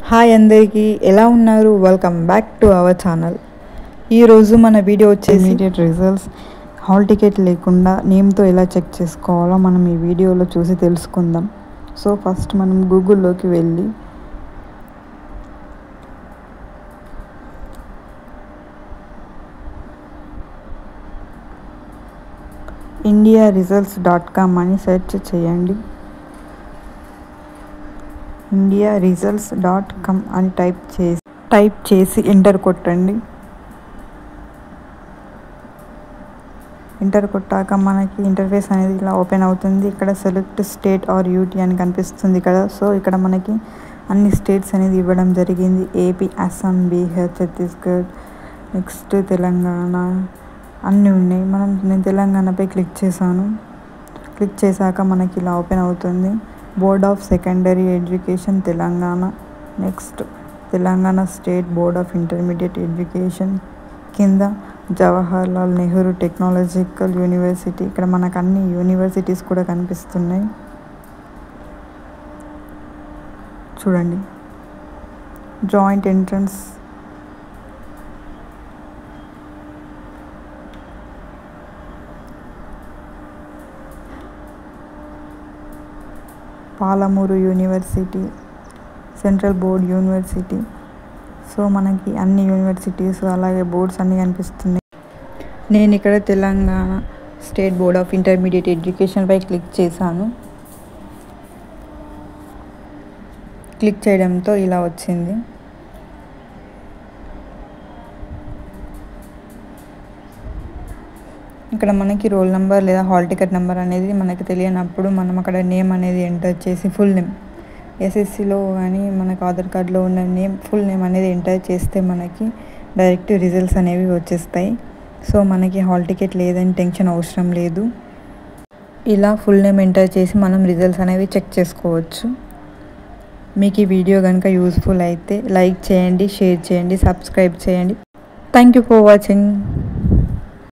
Hi అందరికీ ఎలా ఉన్నారు? Welcome back to our channel. ఈరోజు మన వీడియో వచ్చేసి ఇమీడియట్ రిజల్ట్స్ హాల్ టికెట్ లేకుండా నేమ్తో ఎలా చెక్ చేసుకోవాలో మనం ఈ వీడియోలో చూసి తెలుసుకుందాం. సో ఫస్ట్ మనం గూగుల్లోకి వెళ్ళి indiaresults.com అని సెర్చ్ చేయండి. indiaresults.com అని టైప్ చేసి ఎంటర్ కొట్టండి. ఎంటర్ కొట్టాక మనకి ఇంటర్ఫేస్ అనేది ఇలా ఓపెన్ అవుతుంది. ఇక్కడ సెలెక్ట్ స్టేట్ ఆర్ యూటీ అని కనిపిస్తుంది కదా. సో ఇక్కడ మనకి అన్ని స్టేట్స్ అనేది ఇవ్వడం జరిగింది. ఏపీ, అస్సాం, బీహార్, ఛత్తీస్గఢ్, నెక్స్ట్ తెలంగాణ అన్నీ ఉన్నాయి. నేను తెలంగాణపై క్లిక్ చేశాను. క్లిక్ చేశాక మనకి ఇలా ఓపెన్ అవుతుంది. Board of secondary education Telangana, next Telangana state board of intermediate education, కింద జవహర్లాల్ నెహ్రూ టెక్నాలజికల్ యూనివర్సిటీ. ఇక్కడ మనకు అన్ని యూనివర్సిటీస్ కూడా కనిపిస్తున్నాయి చూడండి. Joint entrance, Palamuru university, central board university. So మనకి అన్ని యూనివర్సిటీస్ అలాగే బోర్డ్స్ అన్నీ కనిపిస్తున్నాయి. నేను ఇక్కడ Telangana state board of intermediate ఎడ్యుకేషన్పై క్లిక్ చేశాను. క్లిక్ చేయడంతో ఇలా వచ్చింది. ఇక్కడ మనకి రోల్ నెంబర్ లేదా హాల్ టికెట్ నెంబర్ అనేది మనకి తెలియనప్పుడు మనం అక్కడ నేమ్ అనేది ఎంటర్ చేసి ఫుల్ నేమ్, ఎస్ఎస్సిలో కానీ మనకు ఆధార్ కార్డులో ఉన్న నేమ్ ఫుల్ నేమ్ అనేది ఎంటర్ చేస్తే మనకి డైరెక్ట్ రిజల్ట్స్ అనేవి వచ్చేస్తాయి. సో మనకి హాల్ టికెట్ లేదని టెన్షన్ అవసరం లేదు. ఇలా ఫుల్ నేమ్ ఎంటర్ చేసి మనం రిజల్ట్స్ అనేవి చెక్ చేసుకోవచ్చు. మీకు ఈ వీడియో కనుక యూస్ఫుల్ అయితే లైక్ చేయండి, షేర్ చేయండి, సబ్స్క్రైబ్ చేయండి. Thank you for watching.